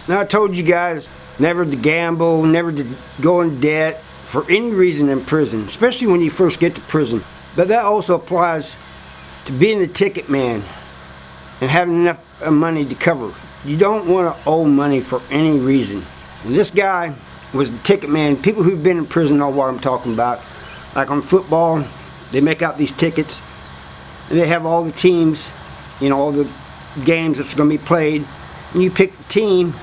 Now I told you guys never to gamble, never to go in debt for any reason in prison, especially when you first get to prison. But that also applies to being the ticket man and having enough money to cover. You don't want to owe money for any reason. And this guy was the ticket man. People who've been in prison know what I'm talking about. Like on football, they make out these tickets and they have all the teams, you know, all the games that's going to be played, and you pick the team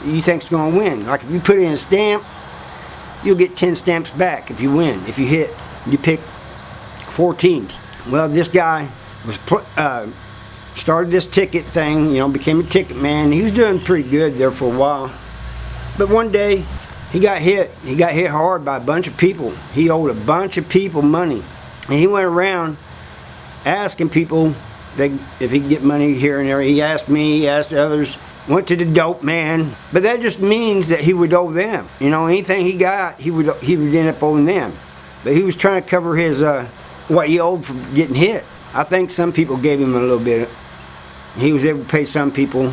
you think's going to win. Like if you put in a stamp, you'll get 10 stamps back if you win. If you hit, you pick 4 teams. Well, this guy was started this ticket thing, you know, became a ticket man. He was doing pretty good there for a while. But one day, he got hit. He got hit hard by a bunch of people. He owed a bunch of people money. And he went around asking people if he could get money here and there. He asked me, he asked others, went to the dope man. But that just means that he would owe them. You know, anything he got, he would end up owing them. But he was trying to cover his what he owed for getting hit. I think some people gave him a little bit. He was able to pay some people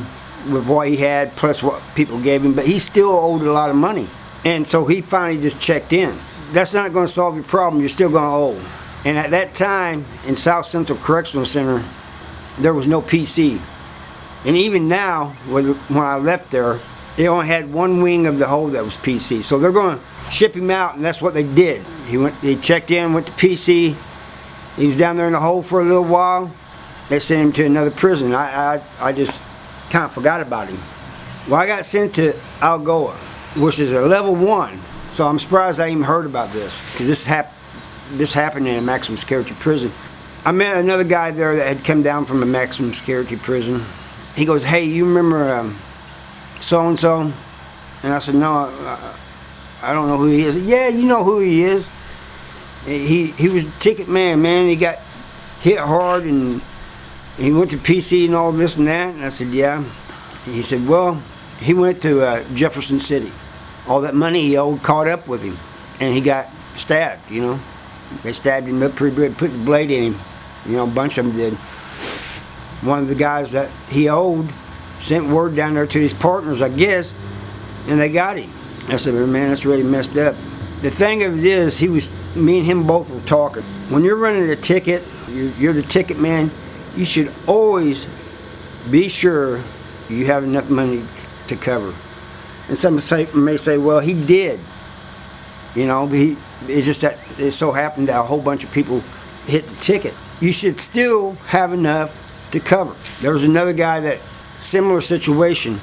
with what he had plus what people gave him, but he still owed a lot of money. And so he finally just checked in. That's not going to solve your problem. You're still going to owe. And at that time, in South Central Correctional Center, there was no PC. And even now, when I left there, they only had one wing of the hold that was PC. So they're going to ship him out, and that's what they did. He checked in, went to PC. He was down there in the hole for a little while. They sent him to another prison. I just kind of forgot about him. Well, I got sent to Algoa, which is a level 1. So I'm surprised I even heard about this, because this happened in a maximum security prison. I met another guy there that had come down from a maximum security prison. He goes, "Hey, you remember so-and-so?" And I said, "No, I don't know who he is." He said, "Yeah, you know who he is. He was a ticket man. He got hit hard and he went to PC and all this and that." And I said, "Yeah." He said, "Well, he went to Jefferson City. All that money he owed caught up with him, and he got stabbed, you know. They stabbed him up pretty good, put the blade in him. You know, a bunch of them did. One of the guys that he owed sent word down there to his partners, I guess, and they got him." I said, "Man, that's really messed up." The thing of it is, me and him both were talking. When you're running a ticket, you're the ticket man, you should always be sure you have enough money to cover. And some may say, "Well, he did." You know, it's just that it so happened that a whole bunch of people hit the ticket. You should still have enough to cover. There was another guy that similar situation,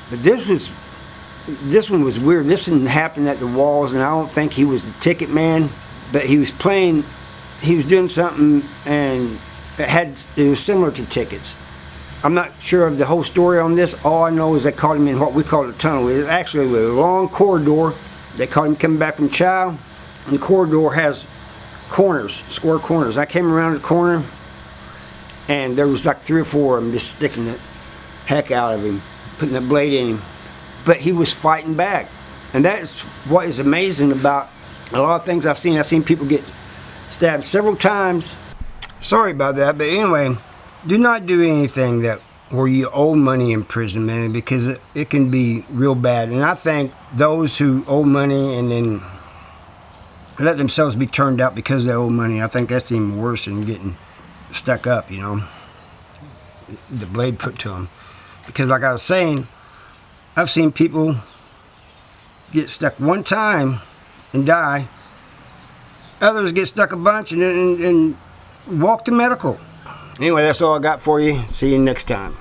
but this one was weird. This didn't happen at the walls, and I don't think he was the ticket man, but he was doing something, and it was similar to tickets. I'm not sure of the whole story on this. All I know is they caught him in what we call a tunnel. It's actually a long corridor. They caught him coming back from chow, and the corridor has corners, square corners. I came around the corner, and there was like 3 or 4 of them just sticking the heck out of him, putting the blade in him. But he was fighting back. And that's what is amazing about a lot of things I've seen. I've seen people get stabbed several times. Sorry about that, but anyway, do not do anything where you owe money in prison, man, because it can be real bad. And I think those who owe money and then let themselves be turned out because they owe money, I think that's even worse than getting stuck up, you know, the blade put to them. Because like I was saying, I've seen people get stuck one time and die. Others get stuck a bunch and walk to medical. Anyway, that's all I got for you. See you next time.